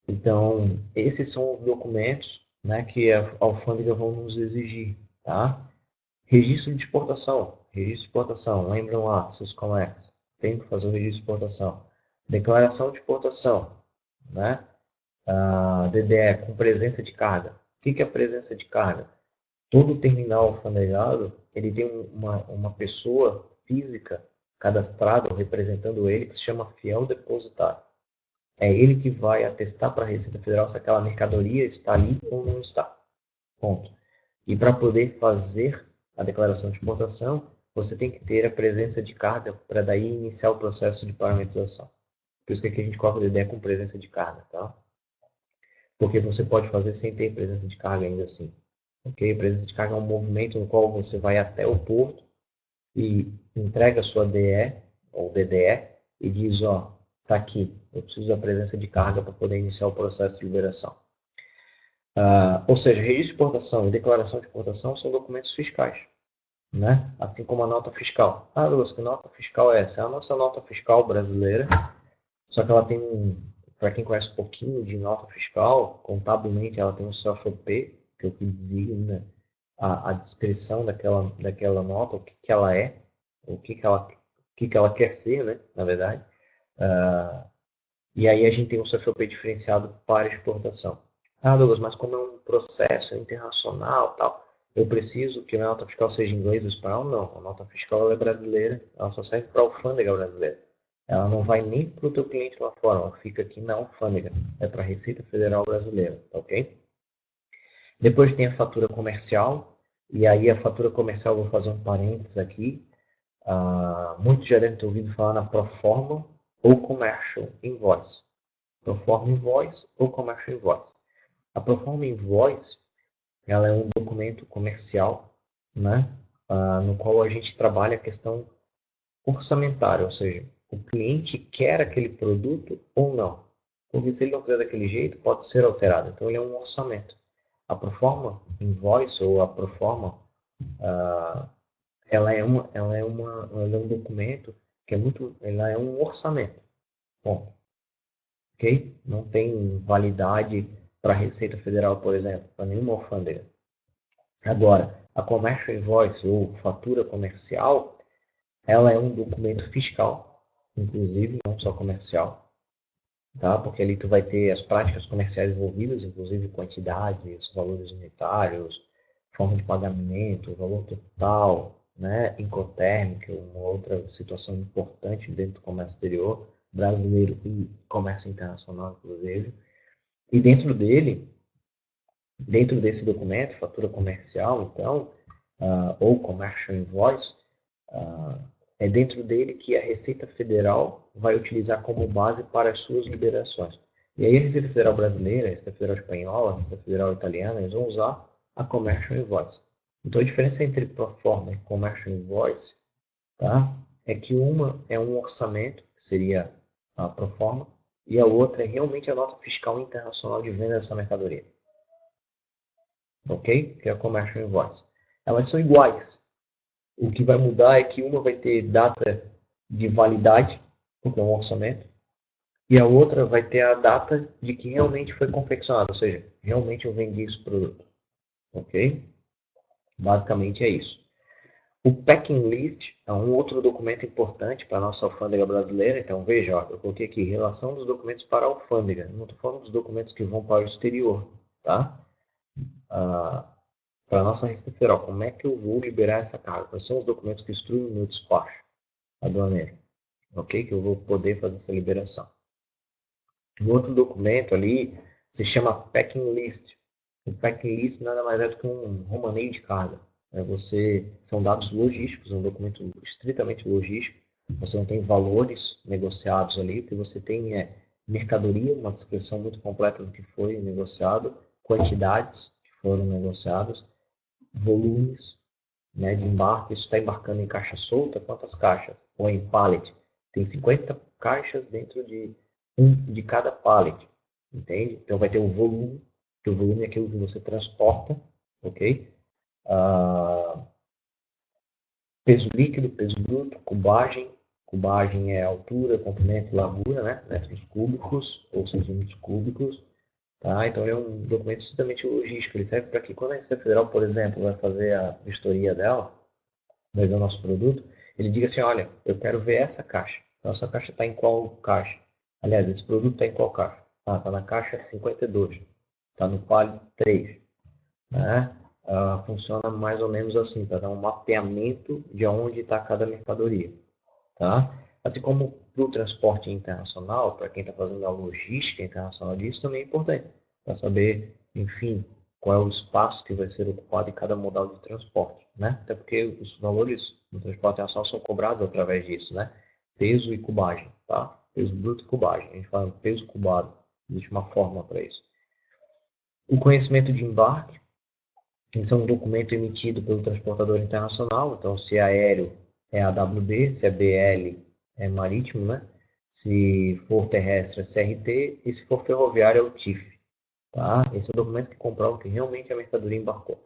S1: Então, esses são os documentos, né, que a alfândega vão nos exigir, tá? Registro de exportação. Registro de exportação. Lembram lá, seus COMEX. Tem que fazer o registro de exportação. Declaração de exportação. Né? DDE, com presença de carga. O que é presença de carga? Todo terminal alfandegado, ele tem uma pessoa física cadastrada, representando ele, que se chama fiel depositário. É ele que vai atestar para a Receita Federal se aquela mercadoria está ali ou não está. Ponto. E para poder fazer a declaração de exportação, você tem que ter a presença de carga para daí iniciar o processo de parametrização. Por isso que aqui a gente coloca a ideia com presença de carga, tá? Porque você pode fazer sem ter presença de carga ainda assim. Ok? Presença de carga é um movimento no qual você vai até o porto e entrega a sua DE ou DDE e diz, ó, tá aqui, eu preciso da presença de carga para poder iniciar o processo de liberação. Ou seja, registro de exportação e declaração de exportação são documentos fiscais, né? Assim como a nota fiscal. Douglas, que nota fiscal é essa? É a nossa nota fiscal brasileira, só que ela tem para quem conhece um pouquinho de nota fiscal, contabilmente ela tem um CFOP, que é o que designa a descrição daquela nota, o que ela é, o que ela quer ser, né, na verdade. E aí a gente tem um CFOP diferenciado para exportação. Douglas, mas como é um processo internacional tal, eu preciso que a nota fiscal seja em inglês ou espanhol? Não, a nota fiscal ela é brasileira, ela só serve para a alfândega brasileira. Ela não vai nem para o teu cliente lá fora, ela fica aqui na alfândega, é para a Receita Federal Brasileira, ok? Depois tem a fatura comercial, e aí a fatura comercial, vou fazer um parênteses aqui, muitos já devem ter ouvido falar na Proforma ou Commercial Invoice. Proforma Invoice ou Commercial Invoice. A Proforma Invoice, ela é um documento comercial, né, no qual a gente trabalha a questão orçamentária, ou seja, o cliente quer aquele produto ou não. Porque se ele não quiser daquele jeito, pode ser alterado. Então, ele é um orçamento. A Proforma Invoice ou a Proforma, ela é um documento que ela é um orçamento. Bom, ok? Não tem validade para a Receita Federal, por exemplo, para nenhuma alfândega. Agora, a Commercial Invoice ou fatura comercial, ela é um documento fiscal, inclusive, não só comercial, tá? Porque ali tu vai ter as práticas comerciais envolvidas, inclusive quantidades, valores unitários, forma de pagamento, valor total, né, incoterm, uma outra situação importante dentro do comércio exterior, brasileiro e comércio internacional, inclusive. E dentro desse documento, fatura comercial, então, ou commercial invoice, é dentro dele que a Receita Federal vai utilizar como base para as suas liberações. E aí a Receita Federal brasileira, a Receita Federal espanhola, a Receita Federal italiana, eles vão usar a commercial invoice. Então a diferença entre proforma e commercial invoice, tá, é que uma é um orçamento, que seria a proforma, e a outra é realmente a nota fiscal internacional de venda dessa mercadoria. Ok? Que é a commercial invoice. Elas são iguais. O que vai mudar é que uma vai ter data de validade, porque é um orçamento, e a outra vai ter a data de que realmente foi confeccionado, ou seja, realmente eu vendi esse produto. Ok? Basicamente é isso. O Packing List é um outro documento importante para a nossa alfândega brasileira. Então, veja, ó, eu coloquei aqui relação dos documentos para a alfândega. Não estou falando dos documentos que vão para o exterior, tá? Para a nossa Receita Federal, como é que eu vou liberar essa carga? Quais são os documentos que instruem o meu despacho aduaneiro? Ok? Que eu vou poder fazer essa liberação. Um outro documento ali se chama Packing List. O Packing List nada mais é do que um romaneio de carga. São dados logísticos, é um documento estritamente logístico. Você não tem valores negociados ali, o que você tem é mercadoria, uma descrição muito completa do que foi negociado, quantidades que foram negociadas, volumes, né, de embarque. Isso está embarcando em caixa solta, quantas caixas? Ou em pallet. Tem 50 caixas dentro de cada pallet, entende? Então vai ter um volume, que o volume é aquilo que você transporta, ok? Peso líquido, peso bruto, cubagem. Cubagem é altura, comprimento e largura, né? Metros cúbicos ou centímetros cúbicos. Tá? Então é um documento extremamente logístico. Ele serve para que quando a Receita Federal, por exemplo, vai fazer a vistoria dela, vai ver o nosso produto, ele diga assim, olha, eu quero ver essa caixa. Então essa caixa está em qual caixa? Aliás, esse produto está em qual caixa? Está na caixa 52. Está no pallet 3. Né? Funciona mais ou menos assim, para dar um mapeamento de onde está cada mercadoria. Tá? Assim como para o transporte internacional, para quem está fazendo a logística internacional disso, também é importante, para saber, enfim, qual é o espaço que vai ser ocupado em cada modal de transporte. Né? Até porque os valores no transporte internacional são cobrados através disso, né? Peso e cubagem. Tá? Peso bruto e cubagem. A gente fala peso cubado. Existe uma fórmula para isso. O conhecimento de embarque. Esse é um documento emitido pelo transportador internacional. Então, se é aéreo, é AWB, se é BL, é marítimo, né? Se for terrestre, é CRT, e se for ferroviário, é o TIF. Tá? Esse é o documento que comprova que realmente a mercadoria embarcou.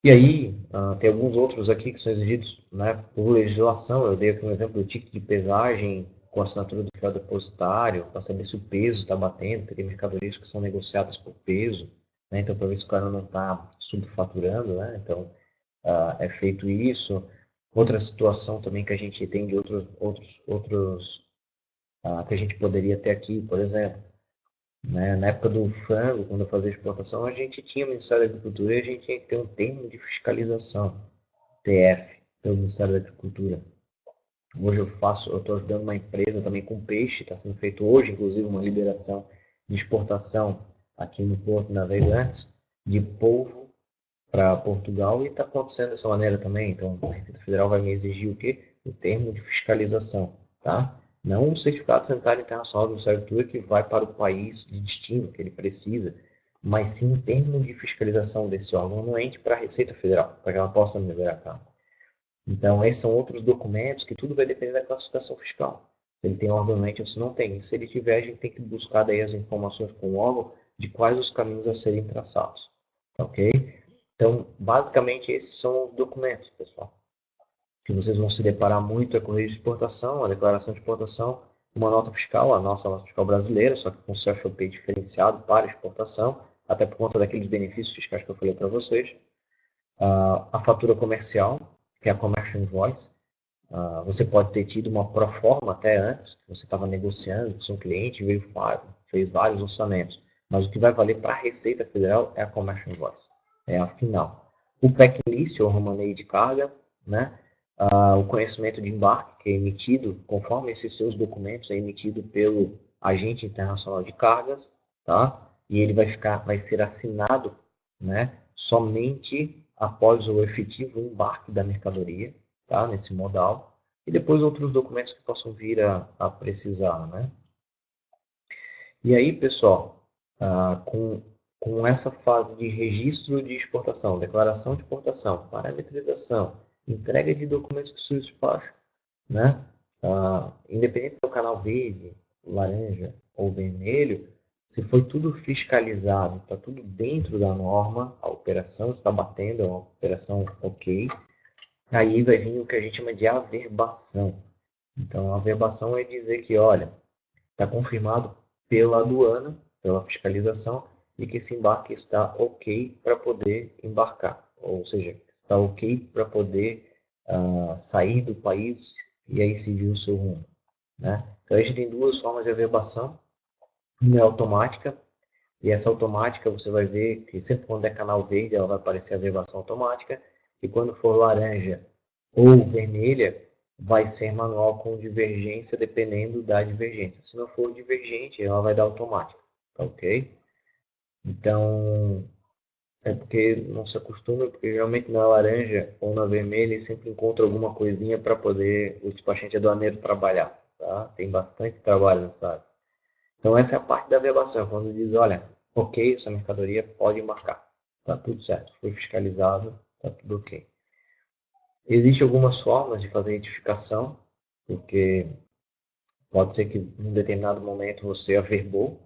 S1: E aí, tem alguns outros aqui que são exigidos, né, por legislação. Eu dei aqui um exemplo do ticket de pesagem com assinatura do fiel depositário, para saber se o peso está batendo, porque tem mercadorias que são negociadas por peso, né? Então, para ver se o cara não está subfaturando, né? Então, é feito isso. Outra situação também que a gente tem de outros que a gente poderia ter aqui, por exemplo, né? Na época do frango, quando eu fazia exportação, a gente tinha o Ministério da Agricultura e a gente tinha que ter um termo de fiscalização, TF, pelo Ministério da Agricultura. Hoje eu estou ajudando uma empresa também com peixe, está sendo feito hoje, inclusive, uma liberação de exportação aqui no Porto Navegantes de polvo para Portugal e está acontecendo dessa maneira também. Então, a Receita Federal vai me exigir o quê? O termo de fiscalização, tá? Não um certificado sanitário internacional do Ministério da Agricultura que vai para o país de destino que ele precisa, mas sim um termo de fiscalização desse órgão anuente para a Receita Federal, para que ela possa me liberar a carga. Então, esses são outros documentos que tudo vai depender da classificação fiscal. Se ele tem órgão anuente ou se não tem. Se ele tiver, a gente tem que buscar daí as informações com o órgão de quais os caminhos a serem traçados. Ok? Então, basicamente, esses são os documentos, pessoal, que vocês vão se deparar muito com o registro de exportação, a declaração de exportação, uma nota fiscal, a nossa nota fiscal brasileira, só que com CFOP diferenciado para exportação, até por conta daqueles benefícios fiscais que eu falei para vocês. A fatura comercial, que é a Commercial Invoice. Você pode ter tido uma proforma até antes, que você estava negociando com seu cliente, fez vários orçamentos. Mas o que vai valer para a Receita Federal é a Commercial Invoice. É a final. o packlist, ou remaneio de carga, né? O conhecimento de embarque, que é emitido, conforme esses seus documentos, é emitido pelo agente internacional de cargas, tá? E ele vai ser assinado, né, somente após o efetivo embarque da mercadoria, tá? Nesse modal. E depois outros documentos que possam vir a precisar, né? E aí, pessoal, com essa fase de registro de exportação, declaração de exportação, parametrização, entrega de documentos de seu despacho, né? Independente se é o canal verde, laranja ou vermelho, se foi tudo fiscalizado, está tudo dentro da norma, a operação está batendo, é uma operação ok, aí vai vir o que a gente chama de averbação. Então, a averbação é dizer que, olha, está confirmado pela aduana, pela fiscalização, e que esse embarque está ok para poder embarcar. Ou seja, está ok para poder sair do país e aí seguir o seu rumo, né? Então, a gente tem duas formas de averbação. Uma é automática, e essa automática você vai ver que sempre quando é canal verde, ela vai aparecer a averbação automática, e quando for laranja ou vermelha, vai ser manual com divergência, dependendo da divergência. Se não for divergente, ela vai dar automática, tá ok? Então, é porque não se acostuma, porque geralmente na laranja ou na vermelha ele sempre encontra alguma coisinha para poder o despachante aduaneiro trabalhar, tá? Tem bastante trabalho nessa área. Então, essa é a parte da averbação, quando diz, olha, ok, essa mercadoria pode embarcar, tá tudo certo, foi fiscalizado, tá tudo ok. Existem algumas formas de fazer identificação, porque pode ser que em um determinado momento você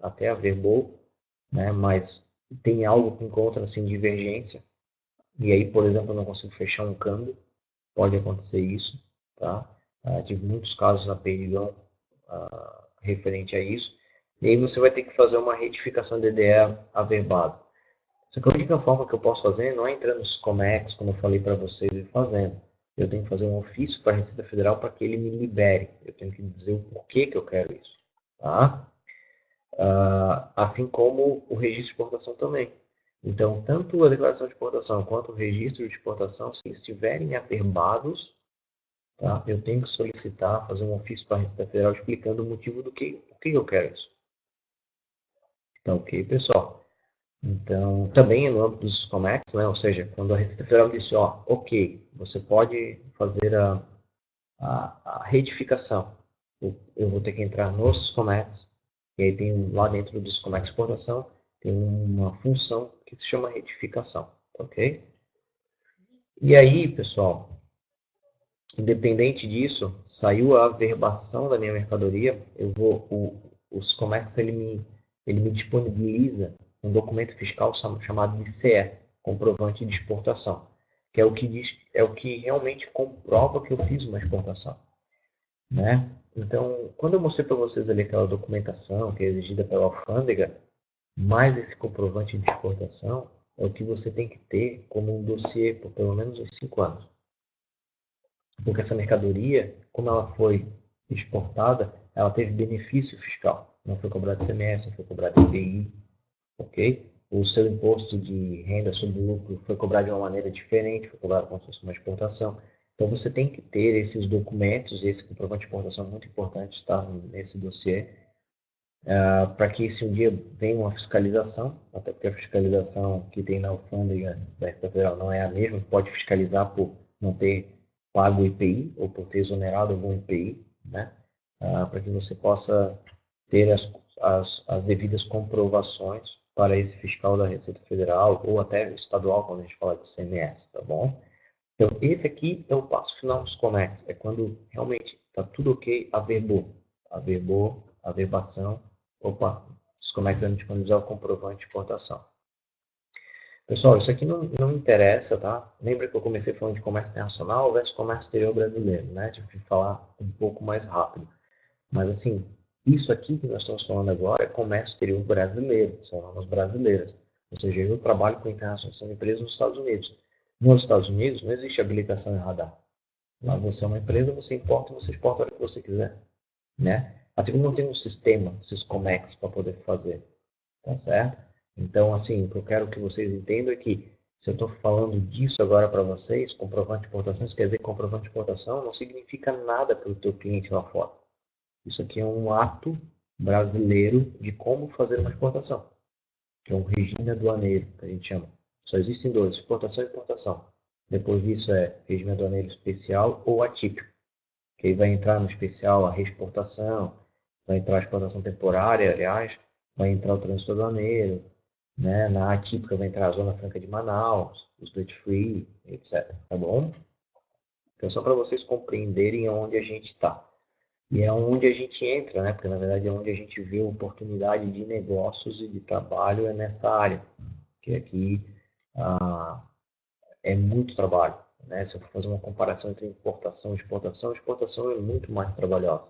S1: até averbou, né, mas tem algo que encontra assim, divergência, e aí, por exemplo, eu não consigo fechar um câmbio, pode acontecer isso, tá? Tive muitos casos na Perdigão referente a isso, e aí você vai ter que fazer uma retificação de DDE averbado. Só que a única forma que eu posso fazer não é entrando nos Comex, como eu falei para vocês, e fazendo. Eu tenho que fazer um ofício para a Receita Federal para que ele me libere. Eu tenho que dizer o porquê que eu quero isso. Tá? Assim como o registro de exportação também. Então, tanto a declaração de exportação quanto o registro de exportação, se eles estiverem averbados, tá? Eu tenho que solicitar, fazer um ofício para a Receita Federal explicando o motivo do que, por que eu quero isso. Então, ok, pessoal. Então, também no âmbito dos Comex, né? Ou seja, quando a Receita Federal disse, ó, ok, você pode fazer a retificação, eu vou ter que entrar nos Comex, e aí tem lá dentro dos Comex exportação, tem uma função que se chama retificação, ok? E aí, pessoal, independente disso, saiu a averbação da minha mercadoria, os Comex ele me disponibiliza um documento fiscal chamado de CE, comprovante de exportação, que é o que diz, é o que realmente comprova que eu fiz uma exportação, né? Então, quando eu mostrei para vocês ali aquela documentação que é exigida pela alfândega, mais esse comprovante de exportação é o que você tem que ter como um dossiê por pelo menos uns 5 anos. Porque essa mercadoria, como ela foi exportada, ela teve benefício fiscal. Não foi cobrado ICMS, não foi cobrado IPI, ok? O seu imposto de renda sobre lucro foi cobrado de uma maneira diferente, foi cobrado como se fosse uma exportação. Então, você tem que ter esses documentos, esse comprovante de exportação é muito importante estar nesse dossiê, para que se um dia venha uma fiscalização, até porque a fiscalização que tem na alfândega da Receita Federal não é a mesma, pode fiscalizar por não ter pago o IPI ou por ter exonerado algum IPI, né? Para que você possa ter as devidas comprovações para esse fiscal da Receita Federal ou até estadual, quando a gente fala de CMS, tá bom? Então, esse aqui é o passo final dos Comex, é quando realmente está tudo ok, averbou, averbação, opa, os Comex vão disponibilizar o comprovante de exportação. Pessoal, isso aqui não interessa, tá? Lembra que eu comecei falando de comércio internacional versus comércio exterior brasileiro, né? Tive que falar um pouco mais rápido. Mas, assim, isso aqui que nós estamos falando agora é comércio exterior brasileiro, são normas brasileiras. Ou seja, eu trabalho com internacionalização de empresas nos Estados Unidos. Nos Estados Unidos não existe habilitação em radar. Lá você é uma empresa, você importa, você exporta a hora que você quiser, né? Assim como não tem um sistema, esses Comex, para poder fazer, tá certo? Então, assim, o que eu quero que vocês entendam é que Se eu estou falando disso agora para vocês, comprovante de importação, isso quer dizer que comprovante de importação não significa nada para o teu cliente lá fora. Isso aqui é um ato brasileiro de como fazer uma exportação, que é um regime aduaneiro, que a gente chama. Só existem dois, exportação e importação. Depois disso é regime aduaneiro especial ou atípico, que aí vai entrar no especial a reexportação, vai entrar a exportação temporária, aliás, vai entrar o trânsito aduaneiro, né? Na atípica vai entrar a Zona Franca de Manaus, os duty free, etc. Tá bom? Então, só para vocês compreenderem onde a gente está. E é onde a gente entra, né? Porque, na verdade, é onde a gente vê oportunidade de negócios e de trabalho é nessa área. Que aqui é muito trabalho, né? Se eu for fazer uma comparação entre importação e exportação, a exportação é muito mais trabalhosa,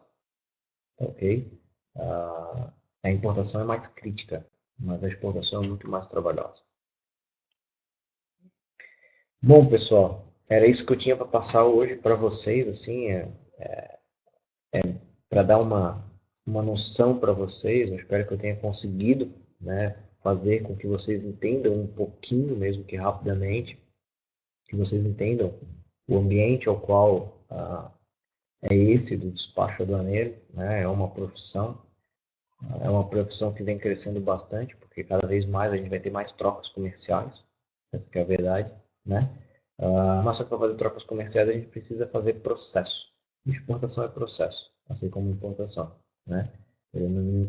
S1: ok? A importação é mais crítica, mas a exportação é muito mais trabalhosa. Bom, pessoal, era isso que eu tinha para passar hoje para vocês, assim, para dar uma noção para vocês. Eu espero que eu tenha conseguido, né, fazer com que vocês entendam um pouquinho, mesmo que rapidamente, que vocês entendam o ambiente ao qual é esse do despacho aduaneiro, né? É uma profissão que vem crescendo bastante, porque cada vez mais a gente vai ter mais trocas comerciais, essa que é a verdade, né? Mas só que para fazer trocas comerciais a gente precisa fazer processo. Exportação é processo, assim como importação, né?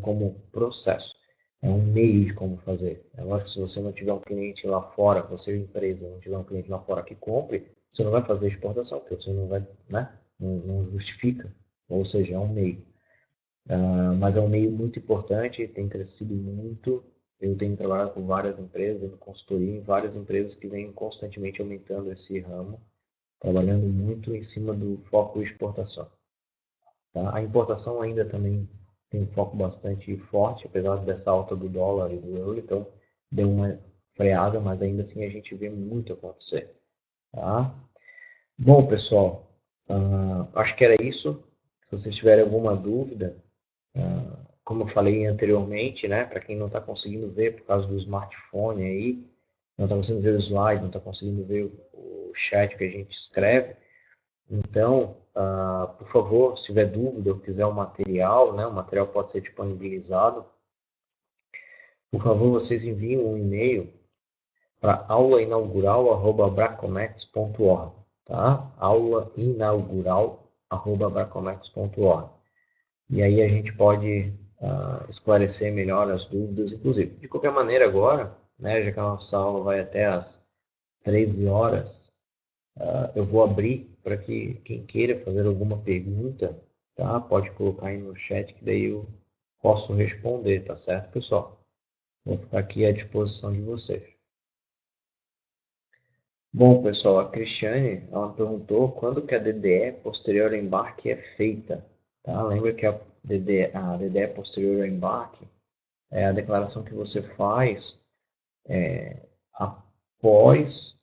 S1: Como processo. É um meio de como fazer. É lógico que se você não tiver um cliente lá fora, você empresa, não tiver um cliente lá fora que compre, você não vai fazer exportação, porque você não vai, né? Não justifica. Ou seja, é um meio. Mas é um meio muito importante, tem crescido muito. Eu tenho trabalhado com várias empresas, dando consultoria em várias empresas que vêm constantemente aumentando esse ramo, trabalhando muito em cima do foco exportação. Tá? A importação ainda também tem um foco bastante forte, apesar dessa alta do dólar e do euro, então deu uma freada, mas ainda assim a gente vê muito acontecer. Tá? Bom, pessoal, acho que era isso. Se vocês tiverem alguma dúvida, como eu falei anteriormente, né, para quem não está conseguindo ver por causa do smartphone aí, não está conseguindo ver o slide, não está conseguindo ver o chat que a gente escreve, então, por favor, se tiver dúvida ou quiser o material, né, o material pode ser disponibilizado, por favor, vocês enviem um e-mail para aulainaugural@bracomex.org, tá? aulainaugural@bracomex.org. E aí a gente pode esclarecer melhor as dúvidas, inclusive. De qualquer maneira, agora, né, já que a nossa aula vai até às 13 horas, eu vou abrir para que quem queira fazer alguma pergunta, tá? Pode colocar aí no chat que daí eu posso responder, tá certo, pessoal? Vou ficar aqui à disposição de vocês. Bom, pessoal, a Cristiane, ela perguntou quando que a DDE posterior ao embarque é feita, tá? Lembra que a DDE posterior ao embarque é a declaração que você faz após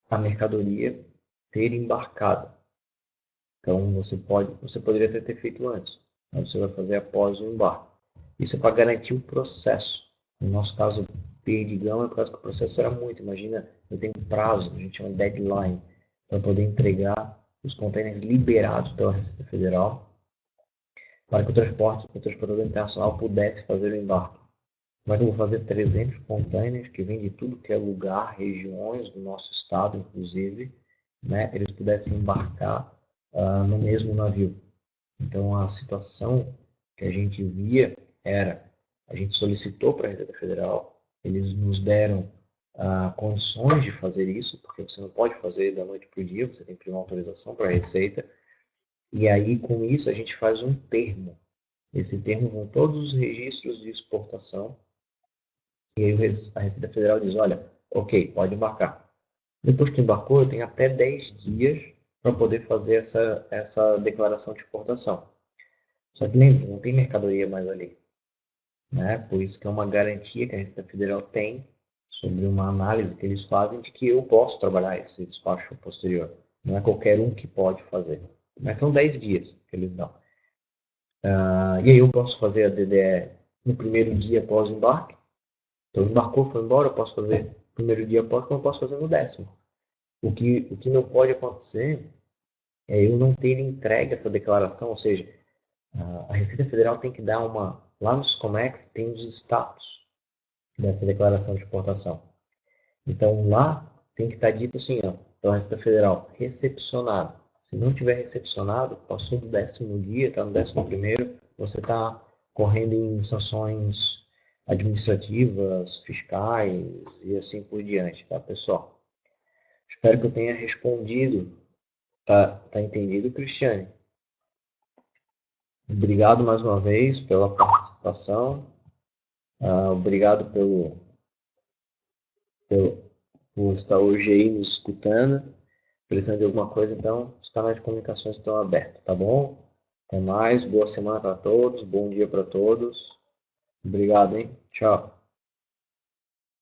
S1: a mercadoria ter embarcado. Então, você poderia ter feito antes, mas você vai fazer após o embarque. Isso é para garantir o processo. No nosso caso, perdigão é por causa que o processo era muito. Imagina, eu tenho um prazo, a gente chama de deadline, para poder entregar os contêineres liberados pela Receita Federal para que o transportador internacional pudesse fazer o embarque. Mas eu vou fazer 300 containers que vêm de tudo que é lugar, regiões do nosso estado, inclusive, né? Eles pudessem embarcar no mesmo navio. Então, a situação que a gente via era, a gente solicitou para a Receita Federal, eles nos deram condições de fazer isso, porque você não pode fazer da noite para o dia, você tem que pedir uma autorização para a Receita, e aí, com isso, a gente faz um termo. Esse termo vão todos os registros de exportação, e aí a Receita Federal diz, olha, ok, pode embarcar. Depois que embarcou, eu tenho até 10 dias para poder fazer essa declaração de exportação. Só que lembre, não tem mercadoria mais ali, né? Por isso que é uma garantia que a Receita Federal tem sobre uma análise que eles fazem de que eu posso trabalhar esse despacho posterior. Não é qualquer um que pode fazer. Mas são 10 dias que eles dão. E aí eu posso fazer a DDE no primeiro dia após o embarque, Então embarcou, foi embora, eu posso fazer no primeiro dia, posso, como eu posso fazer no 10º. O que não pode acontecer é eu não ter entregue essa declaração, ou seja, a Receita Federal tem que dar uma. Lá nos Comex tem os status dessa declaração de importação. Então lá tem que estar dito assim, ó, pela Receita Federal, recepcionado. Se não tiver recepcionado, passou do 10º dia, está no 11º, você está correndo em sanções administrativas, fiscais e assim por diante, tá, pessoal? Espero que eu tenha respondido. Tá entendido, Cristiane? Obrigado mais uma vez pela participação. Obrigado por estar hoje aí nos escutando. Precisando de alguma coisa, então, os canais de comunicações estão abertos, tá bom? Até mais, boa semana para todos, bom dia para todos. Obrigado, hein? Tchau.